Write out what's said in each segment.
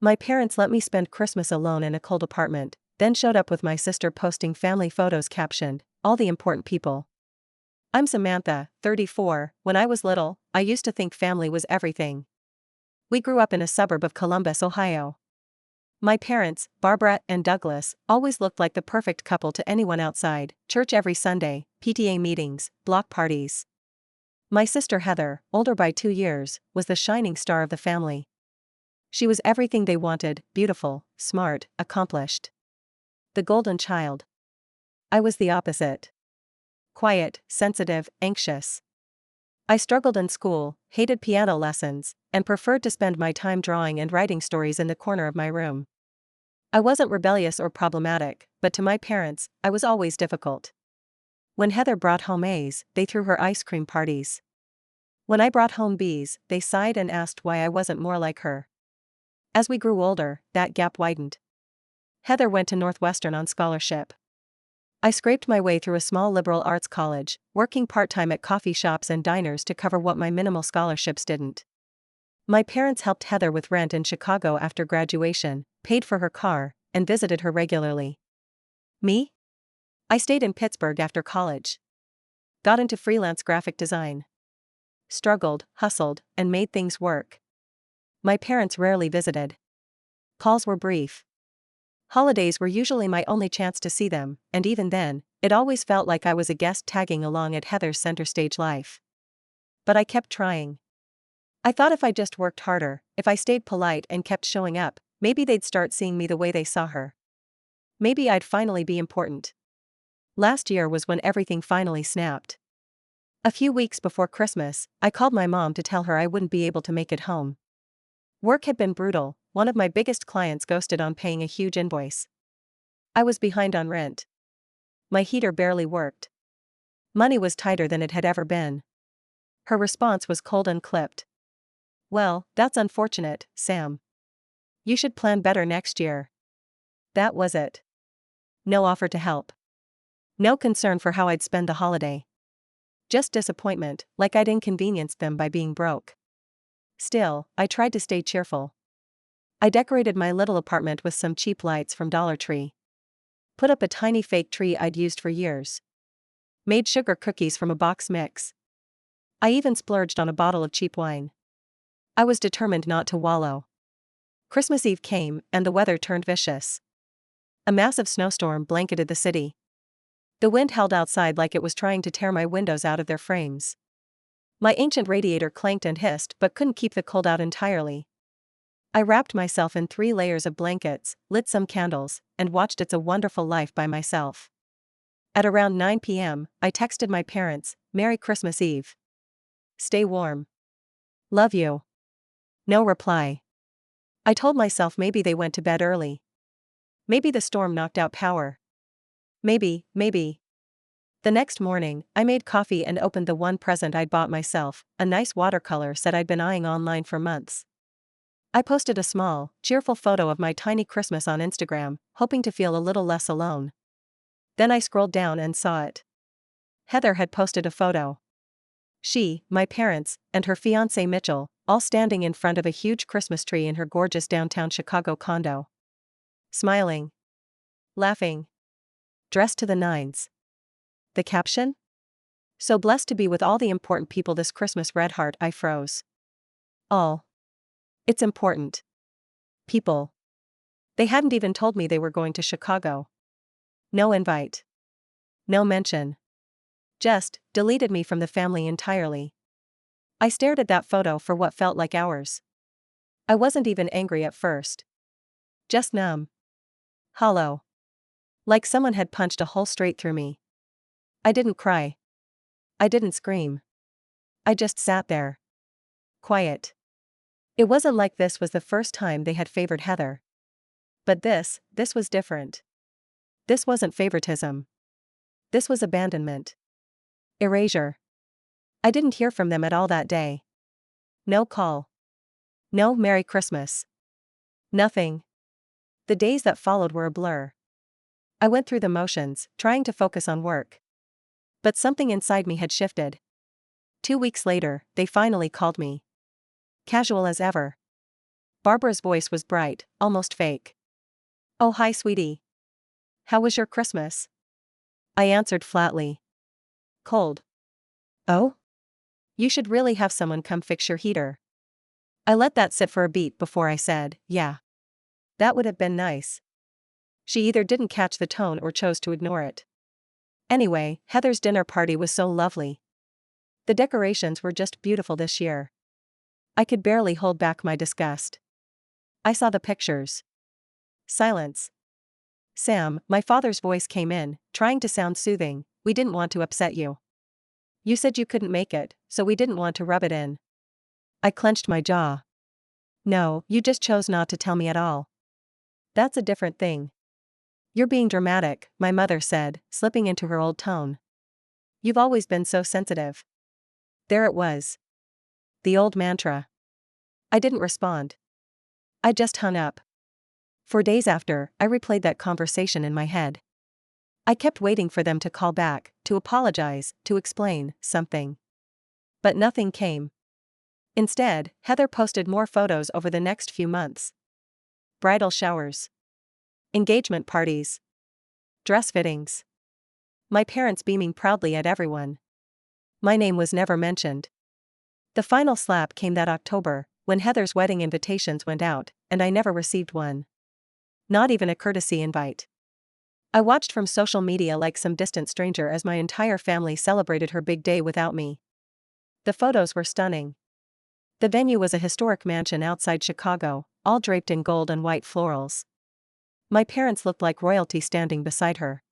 My parents let me spend Christmas alone in a cold apartment, then showed up with my sister posting family photos captioned, "All the important people." I'm Samantha, 34. When I was little, I used to think family was everything. We grew up in a suburb of Columbus, Ohio. My parents, Barbara and Douglas, always looked like the perfect couple to anyone outside: church every Sunday, PTA meetings, block parties. My sister Heather, older by 2 years, was the shining star of the family. She was everything they wanted: beautiful, smart, accomplished. The golden child. I was the opposite. Quiet, sensitive, anxious. I struggled in school, hated piano lessons, and preferred to spend my time drawing and writing stories in the corner of my room. I wasn't rebellious or problematic, but to my parents, I was always difficult. When Heather brought home A's, they threw her ice cream parties. When I brought home B's, they sighed and asked why I wasn't more like her. As we grew older, that gap widened. Heather went to Northwestern on scholarship. I scraped my way through a small liberal arts college, working part-time at coffee shops and diners to cover what my minimal scholarships didn't. My parents helped Heather with rent in Chicago after graduation, paid for her car, and visited her regularly. Me? I stayed in Pittsburgh after college. Got into freelance graphic design. Struggled, hustled, and made things work. My parents rarely visited. Calls were brief. Holidays were usually my only chance to see them, and even then, it always felt like I was a guest tagging along at Heather's center stage life. But I kept trying. I thought if I just worked harder, if I stayed polite and kept showing up, maybe they'd start seeing me the way they saw her. Maybe I'd finally be important. Last year was when everything finally snapped. A few weeks before Christmas, I called my mom to tell her I wouldn't be able to make it home. Work had been brutal. One of my biggest clients ghosted on paying a huge invoice. I was behind on rent. My heater barely worked. Money was tighter than it had ever been. Her response was cold and clipped. "Well, that's unfortunate, Sam. You should plan better next year." That was it. No offer to help. No concern for how I'd spend the holiday. Just disappointment, like I'd inconvenienced them by being broke. Still, I tried to stay cheerful. I decorated my little apartment with some cheap lights from Dollar Tree. Put up a tiny fake tree I'd used for years. Made sugar cookies from a box mix. I even splurged on a bottle of cheap wine. I was determined not to wallow. Christmas Eve came, and the weather turned vicious. A massive snowstorm blanketed the city. The wind howled outside like it was trying to tear my windows out of their frames. My ancient radiator clanked and hissed but couldn't keep the cold out entirely. I wrapped myself in 3 layers of blankets, lit some candles, and watched It's a Wonderful Life by myself. At around 9 p.m., I texted my parents, "Merry Christmas Eve. Stay warm. Love you." No reply. I told myself maybe they went to bed early. Maybe the storm knocked out power. Maybe. The next morning, I made coffee and opened the one present I'd bought myself, a nice watercolor set I'd been eyeing online for months. I posted a small, cheerful photo of my tiny Christmas on Instagram, hoping to feel a little less alone. Then I scrolled down and saw it. Heather had posted a photo. She, my parents, and her fiancé Mitchell, all standing in front of a huge Christmas tree in her gorgeous downtown Chicago condo. Smiling. Laughing. Dressed to the nines. The caption? "So blessed to be with all the important people this Christmas." Red heart. I froze. All. It's important. People. They hadn't even told me they were going to Chicago. No invite. No mention. Just deleted me from the family entirely. I stared at that photo for what felt like hours. I wasn't even angry at first. Just numb. Hollow. Like someone had punched a hole straight through me. I didn't cry. I didn't scream. I just sat there. Quiet. It wasn't like this was the first time they had favored Heather. But this was different. This wasn't favoritism. This was abandonment. Erasure. I didn't hear from them at all that day. No call. No Merry Christmas. Nothing. The days that followed were a blur. I went through the motions, trying to focus on work. But something inside me had shifted. 2 weeks later, they finally called me. Casual as ever. Barbara's voice was bright, almost fake. "Oh, hi, sweetie. How was your Christmas?" I answered flatly. "Cold." "Oh? You should really have someone come fix your heater." I let that sit for a beat before I said, "Yeah. That would have been nice." She either didn't catch the tone or chose to ignore it. Anyway, Heather's dinner party was so lovely. The decorations were just beautiful this year. I could barely hold back my disgust. I saw the pictures. Silence. "Sam," my father's voice came in, trying to sound soothing, "we didn't want to upset you. You said you couldn't make it, so we didn't want to rub it in." I clenched my jaw. "No, you just chose not to tell me at all." "That's a different thing." "You're being dramatic," my mother said, slipping into her old tone. "You've always been so sensitive." There it was. The old mantra. I didn't respond. I just hung up. For days after, I replayed that conversation in my head. I kept waiting for them to call back, to apologize, to explain something. But nothing came. Instead, Heather posted more photos over the next few months. Bridal showers. Engagement parties. Dress fittings. My parents beaming proudly at everyone. My name was never mentioned. The final slap came that October, when Heather's wedding invitations went out, and I never received one. Not even a courtesy invite. I watched from social media like some distant stranger as my entire family celebrated her big day without me. The photos were stunning. The venue was a historic mansion outside Chicago, all draped in gold and white florals. My parents looked like royalty standing beside her.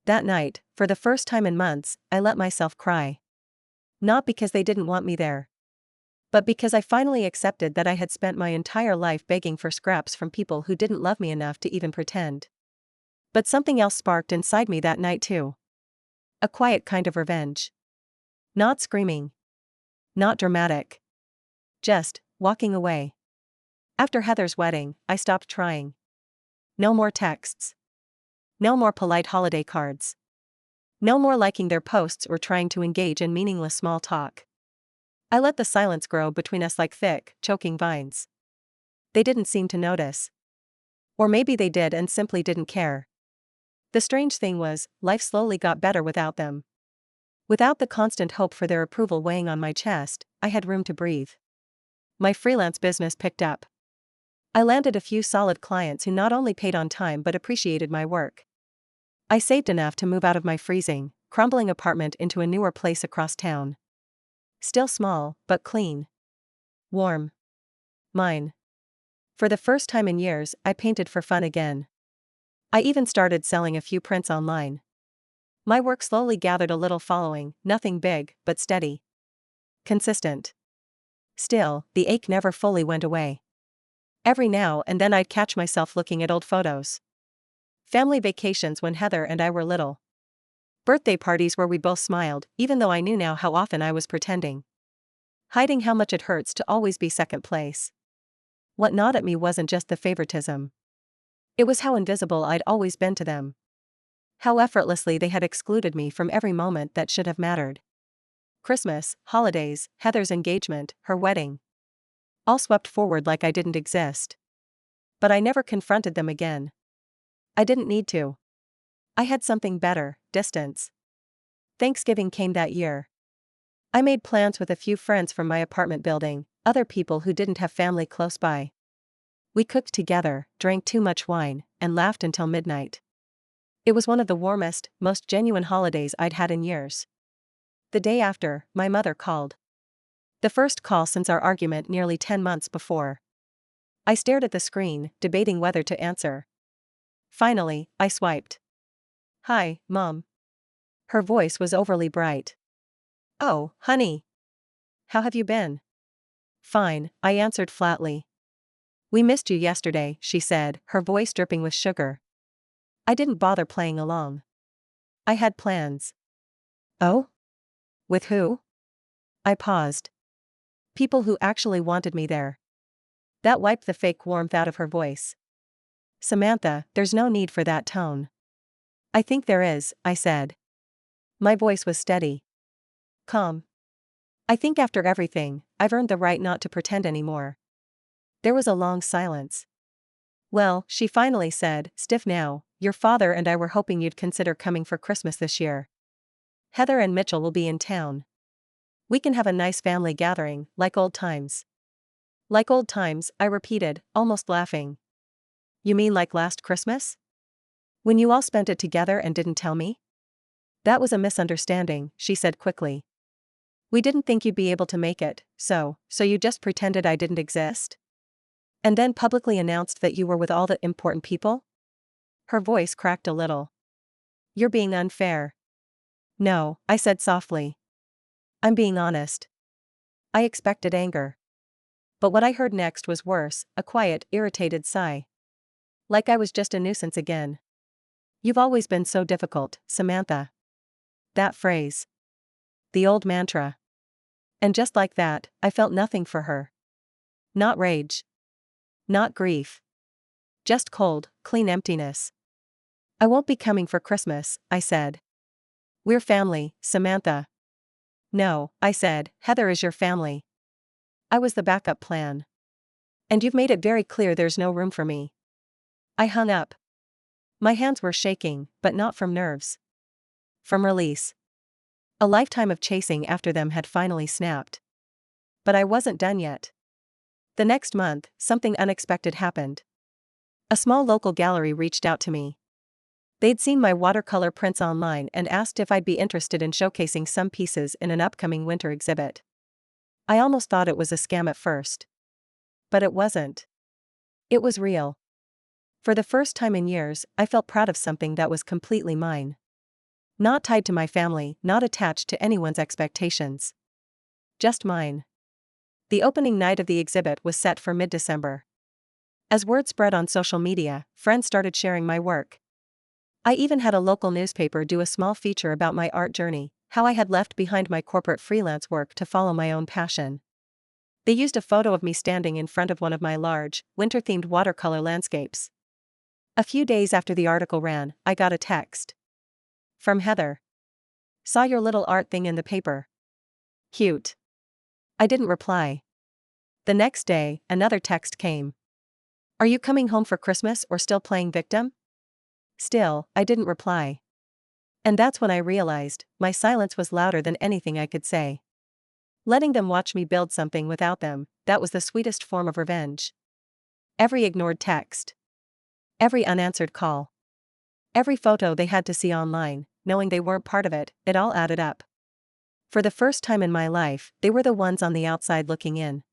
That night, for the first time in months, I let myself cry. Not because they didn't want me there, but because I finally accepted that I had spent my entire life begging for scraps from people who didn't love me enough to even pretend. But something else sparked inside me that night too. A quiet kind of revenge. Not screaming. Not dramatic. Just walking away. After Heather's wedding, I stopped trying. No more texts. No more polite holiday cards. No more liking their posts or trying to engage in meaningless small talk. I let the silence grow between us like thick, choking vines. They didn't seem to notice. Or maybe they did and simply didn't care. The strange thing was, life slowly got better without them. Without the constant hope for their approval weighing on my chest, I had room to breathe. My freelance business picked up. I landed a few solid clients who not only paid on time but appreciated my work. I saved enough to move out of my freezing, crumbling apartment into a newer place across town. Still small, but clean. Warm. Mine. For the first time in years, I painted for fun again. I even started selling a few prints online. My work slowly gathered a little following, nothing big, but steady. Consistent. Still, the ache never fully went away. Every now and then I'd catch myself looking at old photos. Family vacations when Heather and I were little. Birthday parties where we both smiled, even though I knew now how often I was pretending. Hiding how much it hurts to always be second place. What gnawed at me wasn't just the favoritism. It was how invisible I'd always been to them. How effortlessly they had excluded me from every moment that should have mattered. Christmas, holidays, Heather's engagement, her wedding. All swept forward like I didn't exist. But I never confronted them again. I didn't need to. I had something better, distance. Thanksgiving came that year. I made plans with a few friends from my apartment building, other people who didn't have family close by. We cooked together, drank too much wine, and laughed until midnight. It was one of the warmest, most genuine holidays I'd had in years. The day after, my mother called. The first call since our argument nearly 10 months before. I stared at the screen, debating whether to answer. Finally, I swiped. "Hi, Mom." Her voice was overly bright. "Oh, honey. How have you been?" "Fine," I answered flatly. "We missed you yesterday," she said, her voice dripping with sugar. I didn't bother playing along. I had plans. "Oh? With who?" I paused. People who actually wanted me there. That wiped the fake warmth out of her voice. "Samantha, there's no need for that tone." "I think there is," I said. My voice was steady. Calm. "I think after everything, I've earned the right not to pretend anymore." There was a long silence. Well, she finally said, stiff now, your father and I were hoping you'd consider coming for Christmas this year. Heather and Mitchell will be in town. We can have a nice family gathering, like old times. Like old times, I repeated, almost laughing. You mean like last Christmas? When you all spent it together and didn't tell me? That was a misunderstanding, she said quickly. We didn't think you'd be able to make it, so you just pretended I didn't exist? And then publicly announced that you were with all the important people? Her voice cracked a little. You're being unfair. No, I said softly. I'm being honest. I expected anger. But what I heard next was worse, a quiet, irritated sigh. Like I was just a nuisance again. You've always been so difficult, Samantha. That phrase. The old mantra. And just like that, I felt nothing for her. Not rage. Not grief. Just cold, clean emptiness. I won't be coming for Christmas, I said. We're family, Samantha. No, I said, Heather is your family. I was the backup plan. And you've made it very clear there's no room for me. I hung up. My hands were shaking, but not from nerves. From release. A lifetime of chasing after them had finally snapped. But I wasn't done yet. The next month, something unexpected happened. A small local gallery reached out to me. They'd seen my watercolor prints online and asked if I'd be interested in showcasing some pieces in an upcoming winter exhibit. I almost thought it was a scam at first. But it wasn't. It was real. For the first time in years, I felt proud of something that was completely mine. Not tied to my family, not attached to anyone's expectations. Just mine. The opening night of the exhibit was set for mid-December. As word spread on social media, friends started sharing my work. I even had a local newspaper do a small feature about my art journey, how I had left behind my corporate freelance work to follow my own passion. They used a photo of me standing in front of one of my large, winter-themed watercolor landscapes. A few days after the article ran, I got a text. From Heather. Saw your little art thing in the paper. Cute. I didn't reply. The next day, another text came. Are you coming home for Christmas or still playing victim? Still, I didn't reply. And that's when I realized, my silence was louder than anything I could say. Letting them watch me build something without them, that was the sweetest form of revenge. Every ignored text. Every unanswered call. Every photo they had to see online, knowing they weren't part of it, it all added up. For the first time in my life, they were the ones on the outside looking in.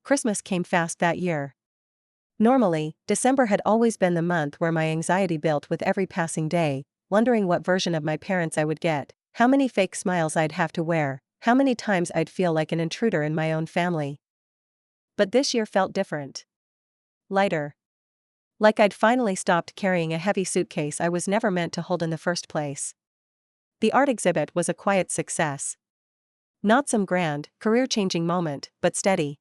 Christmas came fast that year. Normally, December had always been the month where my anxiety built with every passing day, wondering what version of my parents I would get, how many fake smiles I'd have to wear, how many times I'd feel like an intruder in my own family. But this year felt different. Lighter. Like I'd finally stopped carrying a heavy suitcase I was never meant to hold in the first place. The art exhibit was a quiet success. Not some grand, career-changing moment, but steady.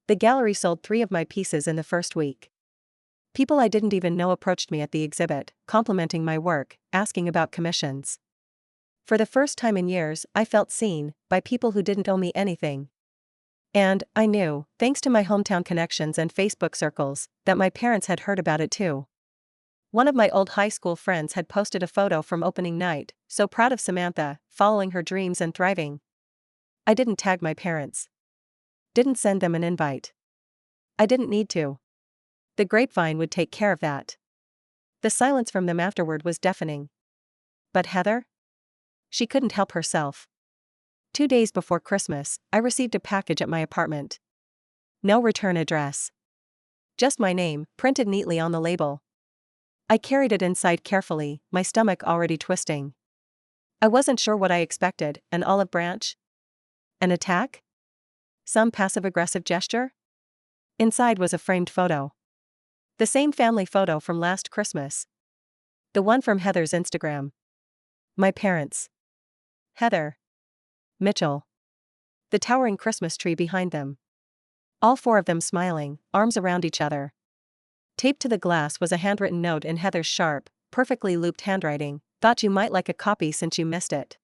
The gallery sold 3 of my pieces in the first week. People I didn't even know approached me at the exhibit, complimenting my work, asking about commissions. For the first time in years, I felt seen, by people who didn't owe me anything. And, I knew, thanks to my hometown connections and Facebook circles, that my parents had heard about it too. One of my old high school friends had posted a photo from opening night, so proud of Samantha, following her dreams and thriving. I didn't tag my parents. Didn't send them an invite. I didn't need to. The grapevine would take care of that. The silence from them afterward was deafening. But Heather? She couldn't help herself. 2 days before Christmas, I received a package at my apartment. No return address. Just my name, printed neatly on the label. I carried it inside carefully, my stomach already twisting. I wasn't sure what I expected, an olive branch? An attack? Some passive-aggressive gesture? Inside was a framed photo. The same family photo from last Christmas. The one from Heather's Instagram. My parents. Heather. Mitchell. The towering Christmas tree behind them. All 4 of them smiling, arms around each other. Taped to the glass was a handwritten note in Heather's sharp, perfectly looped handwriting. Thought you might like a copy since you missed it.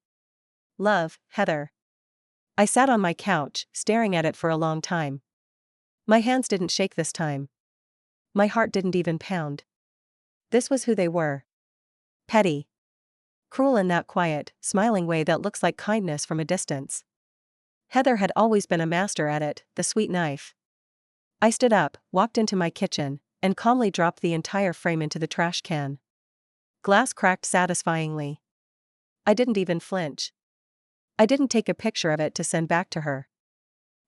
Love, Heather. I sat on my couch, staring at it for a long time. My hands didn't shake this time. My heart didn't even pound. This was who they were. Petty. Cruel in that quiet, smiling way that looks like kindness from a distance. Heather had always been a master at it, the sweet knife. I stood up, walked into my kitchen, and calmly dropped the entire frame into the trash can. Glass cracked satisfyingly. I didn't even flinch. I didn't take a picture of it to send back to her.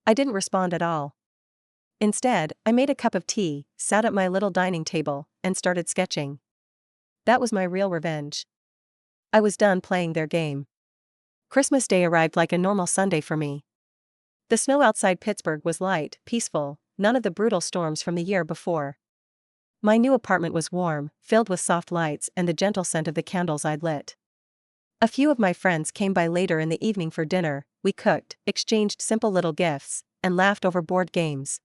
I didn't respond at all. Instead, I made a cup of tea, sat at my little dining table, and started sketching. That was my real revenge. I was done playing their game. Christmas Day arrived like a normal Sunday for me. The snow outside Pittsburgh was light, peaceful, none of the brutal storms from the year before. My new apartment was warm, filled with soft lights and the gentle scent of the candles I'd lit. A few of my friends came by later in the evening for dinner. We cooked, exchanged simple little gifts, and laughed over board games.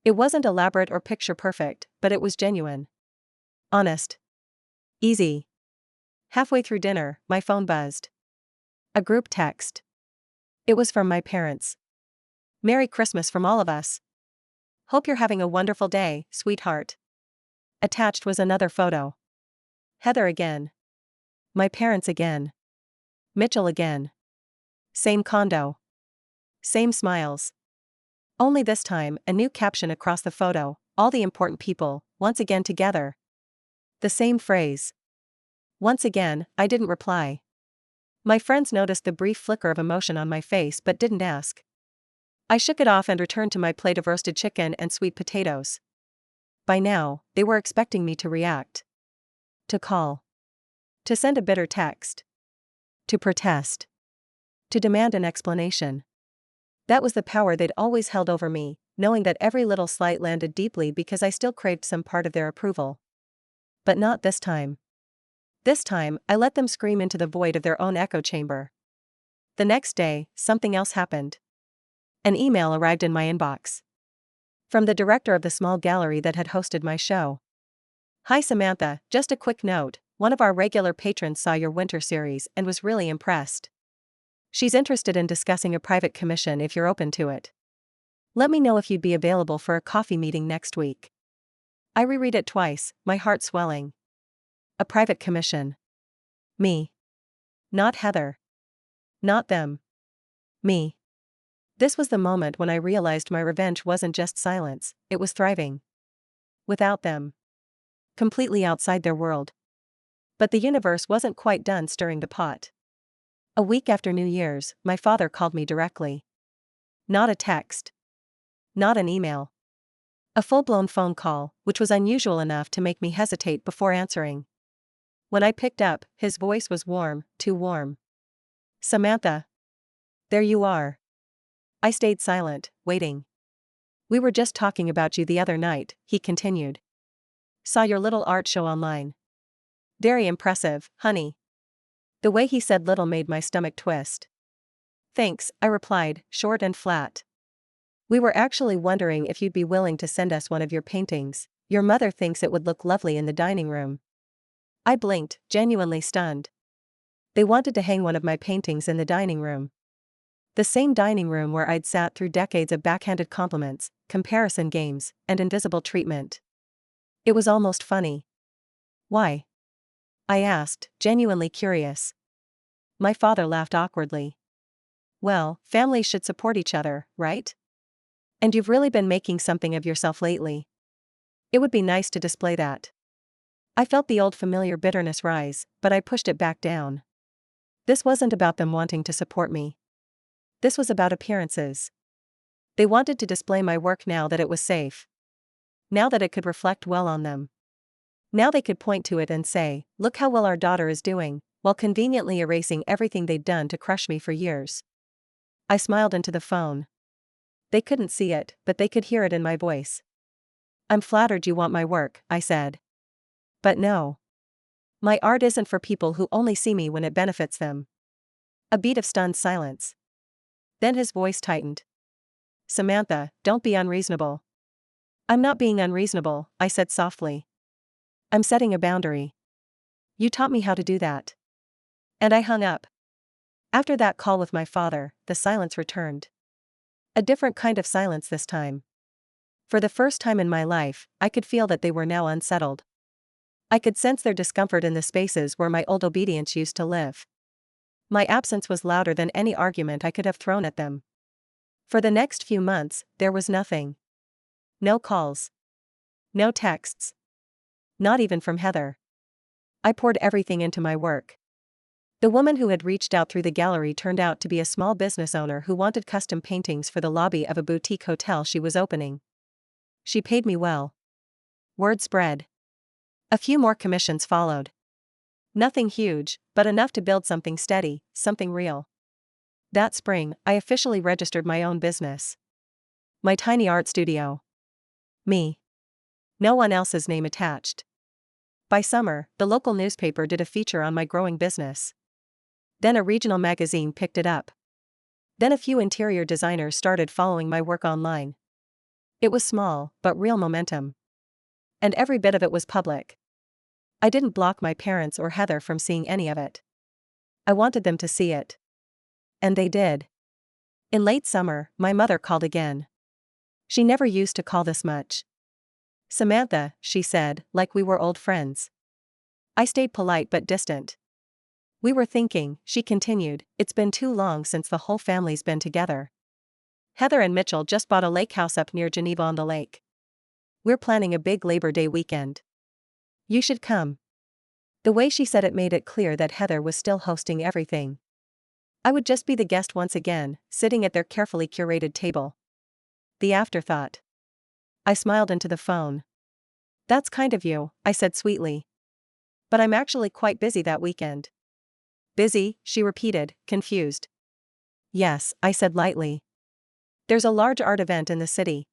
It wasn't elaborate or picture perfect, but it was genuine. Honest. Easy. Halfway through dinner, my phone buzzed. A group text. It was from my parents. Merry Christmas from all of us. Hope you're having a wonderful day, sweetheart. Attached was another photo. Heather again. My parents again. Mitchell again. Same condo. Same smiles. Only this time, a new caption across the photo, all the important people, once again together. The same phrase. Once again, I didn't reply. My friends noticed the brief flicker of emotion on my face but didn't ask. I shook it off and returned to my plate of roasted chicken and sweet potatoes. By now, they were expecting me to react. To call. To send a bitter text. To protest. To demand an explanation. That was the power they'd always held over me, knowing that every little slight landed deeply because I still craved some part of their approval. But not this time. This time, I let them scream into the void of their own echo chamber. The next day, something else happened. An email arrived in my inbox. From the director of the small gallery that had hosted my show. Hi Samantha, just a quick note, one of our regular patrons saw your winter series and was really impressed. She's interested in discussing a private commission if you're open to it. Let me know if you'd be available for a coffee meeting next week. I reread it twice, my heart swelling. A private commission. Me. Not Heather. Not them. Me. This was the moment when I realized my revenge wasn't just silence, it was thriving. Without them. Completely outside their world. But the universe wasn't quite done stirring the pot. A week after New Year's, my father called me directly. Not a text. Not an email. A full-blown phone call, which was unusual enough to make me hesitate before answering. When I picked up, his voice was warm, too warm. Samantha. There you are. I stayed silent, waiting. We were just talking about you the other night, he continued. Saw your little art show online. Very impressive, honey. The way he said little made my stomach twist. Thanks, I replied, short and flat. We were actually wondering if you'd be willing to send us one of your paintings. Your mother thinks it would look lovely in the dining room. I blinked, genuinely stunned. They wanted to hang one of my paintings in the dining room. The same dining room where I'd sat through decades of backhanded compliments, comparison games, and invisible treatment. It was almost funny. Why? I asked, genuinely curious. My father laughed awkwardly. Well, families should support each other, right? And you've really been making something of yourself lately. It would be nice to display that. I felt the old familiar bitterness rise, but I pushed it back down. This wasn't about them wanting to support me. This was about appearances. They wanted to display my work now that it was safe. Now that it could reflect well on them. Now they could point to it and say, look how well our daughter is doing, while conveniently erasing everything they'd done to crush me for years. I smiled into the phone. They couldn't see it, but they could hear it in my voice. I'm flattered you want my work, I said. But no. My art isn't for people who only see me when it benefits them. A beat of stunned silence. Then his voice tightened. Samantha, don't be unreasonable. I'm not being unreasonable, I said softly. I'm setting a boundary. You taught me how to do that. And I hung up. After that call with my father, the silence returned. A different kind of silence this time. For the first time in my life, I could feel that they were now unsettled. I could sense their discomfort in the spaces where my old obedience used to live. My absence was louder than any argument I could have thrown at them. For the next few months, there was nothing. No calls. No texts. Not even from Heather. I poured everything into my work. The woman who had reached out through the gallery turned out to be a small business owner who wanted custom paintings for the lobby of a boutique hotel she was opening. She paid me well. Word spread. A few more commissions followed. Nothing huge, but enough to build something steady, something real. That spring, I officially registered my own business. My tiny art studio. Me. No one else's name attached. By summer, the local newspaper did a feature on my growing business. Then a regional magazine picked it up. Then a few interior designers started following my work online. It was small, but real momentum. And every bit of it was public. I didn't block my parents or Heather from seeing any of it. I wanted them to see it. And they did. In late summer, my mother called again. She never used to call this much. "Samantha," she said, like we were old friends. I stayed polite but distant. "We were thinking," she continued, "it's been too long since the whole family's been together. Heather and Mitchell just bought a lake house up near Geneva on the lake. We're planning a big Labor Day weekend. You should come." The way she said it made it clear that Heather was still hosting everything. I would just be the guest once again, sitting at their carefully curated table. The afterthought. I smiled into the phone. "That's kind of you," I said sweetly. "But I'm actually quite busy that weekend." "Busy?" she repeated, confused. "Yes," I said lightly. "There's a large art event in the city.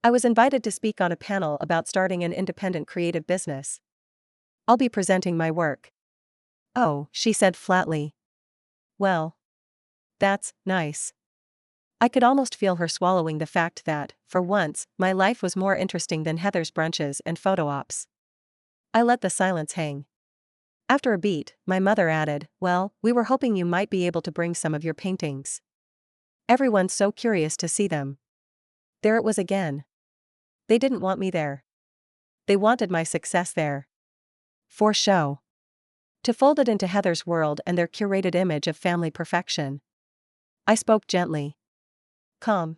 I was invited to speak on a panel about starting an independent creative business. I'll be presenting my work." "Oh," she said flatly. "Well. That's nice." I could almost feel her swallowing the fact that, for once, my life was more interesting than Heather's brunches and photo ops. I let the silence hang. After a beat, my mother added, "Well, we were hoping you might be able to bring some of your paintings. Everyone's so curious to see them." There it was again. They didn't want me there. They wanted my success there. For show. To fold it into Heather's world and their curated image of family perfection. I spoke gently. Calm.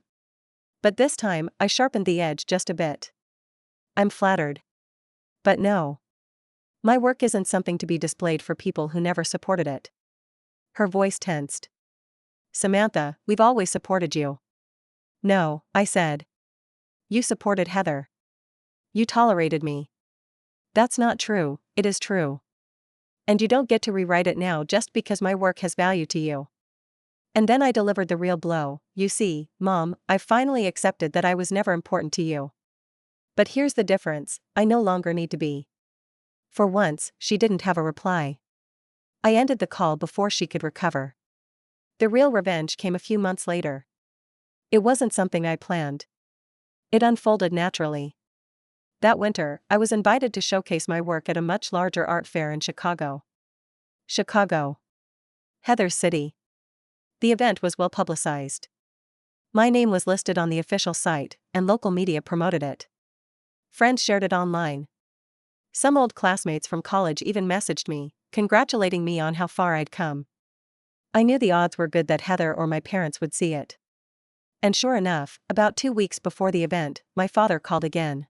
But this time, I sharpened the edge just a bit. "I'm flattered. But no. My work isn't something to be displayed for people who never supported it." Her voice tensed. "Samantha, we've always supported you." "No," I said. "You supported Heather. You tolerated me." "That's not true." "It is true. And you don't get to rewrite it now just because my work has value to you." And then I delivered the real blow. "You see, Mom, I've finally accepted that I was never important to you. But here's the difference, I no longer need to be." For once, she didn't have a reply. I ended the call before she could recover. The real revenge came a few months later. It wasn't something I planned. It unfolded naturally. That winter, I was invited to showcase my work at a much larger art fair in Chicago. Chicago. Heather's city. The event was well publicized. My name was listed on the official site, and local media promoted it. Friends shared it online. Some old classmates from college even messaged me, congratulating me on how far I'd come. I knew the odds were good that Heather or my parents would see it. And sure enough, about 2 weeks before the event, my father called again.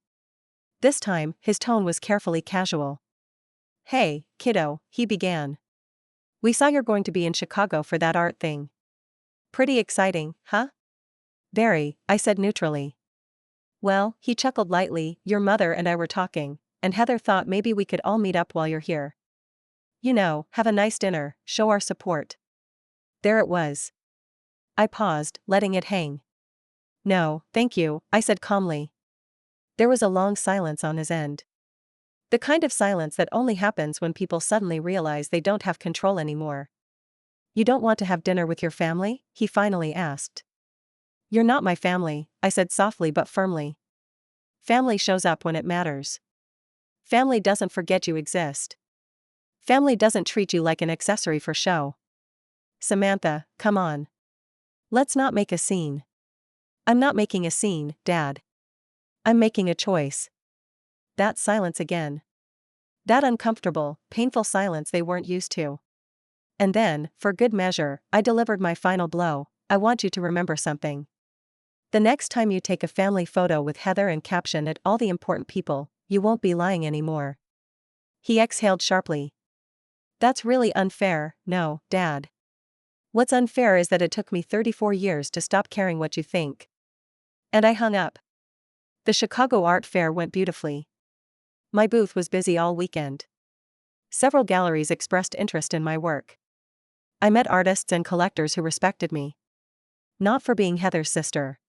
This time, his tone was carefully casual. "Hey, kiddo," he began. "We saw you're going to be in Chicago for that art thing. Pretty exciting, huh?" "Very," I said neutrally. "Well," he chuckled lightly, "your mother and I were talking, and Heather thought maybe we could all meet up while you're here. You know, have a nice dinner, show our support." There it was. I paused, letting it hang. "No, thank you," I said calmly. There was a long silence on his end. The kind of silence that only happens when people suddenly realize they don't have control anymore. "You don't want to have dinner with your family?" he finally asked. "You're not my family," I said softly but firmly. "Family shows up when it matters. Family doesn't forget you exist. Family doesn't treat you like an accessory for show. Samantha, come on. Let's not make a scene." "I'm not making a scene, Dad." I'm making a choice. That silence again. That uncomfortable, painful silence they weren't used to. And then, for good measure, I delivered my final blow. I want you to remember something. The next time you take a family photo with Heather and caption it all the important people, you won't be lying anymore. He exhaled sharply. That's really unfair, no, Dad. What's unfair is that it took me 34 years to stop caring what you think. And I hung up. The Chicago Art Fair went beautifully. My booth was busy all weekend. Several galleries expressed interest in my work. I met artists and collectors who respected me. Not for being Heather's sister.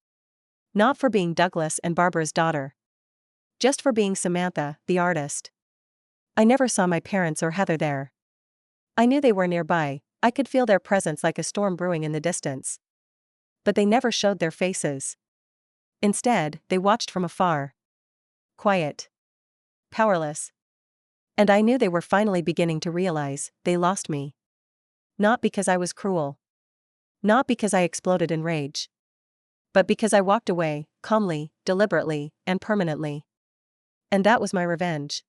Not for being Douglas and Barbara's daughter. Just for being Samantha, the artist. I never saw my parents or Heather there. I knew they were nearby, I could feel their presence like a storm brewing in the distance. But they never showed their faces. Instead, they watched from afar. Quiet. Powerless. And I knew they were finally beginning to realize they lost me. Not because I was cruel. Not because I exploded in rage. But because I walked away, calmly, deliberately, and permanently. And that was my revenge.